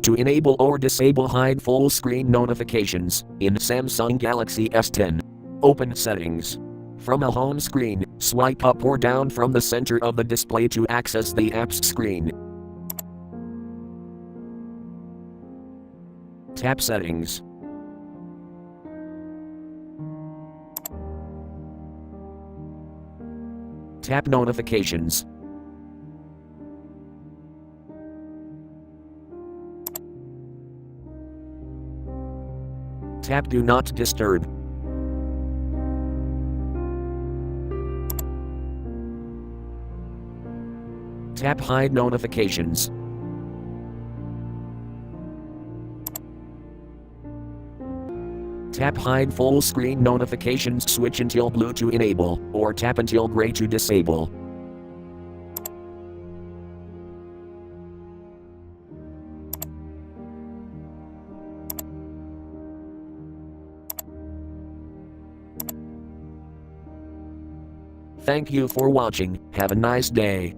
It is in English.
To enable or disable hide full screen notifications in Samsung Galaxy S10. Open Settings. From a home screen, swipe up or down from the center of the display to access the apps screen. Tap Settings. Tap Notifications. Tap Do Not Disturb. Tap Hide Notifications. Tap Hide Full Screen Notifications. Switch until blue to enable, or tap until gray to disable. Thank you for watching. Have a nice day.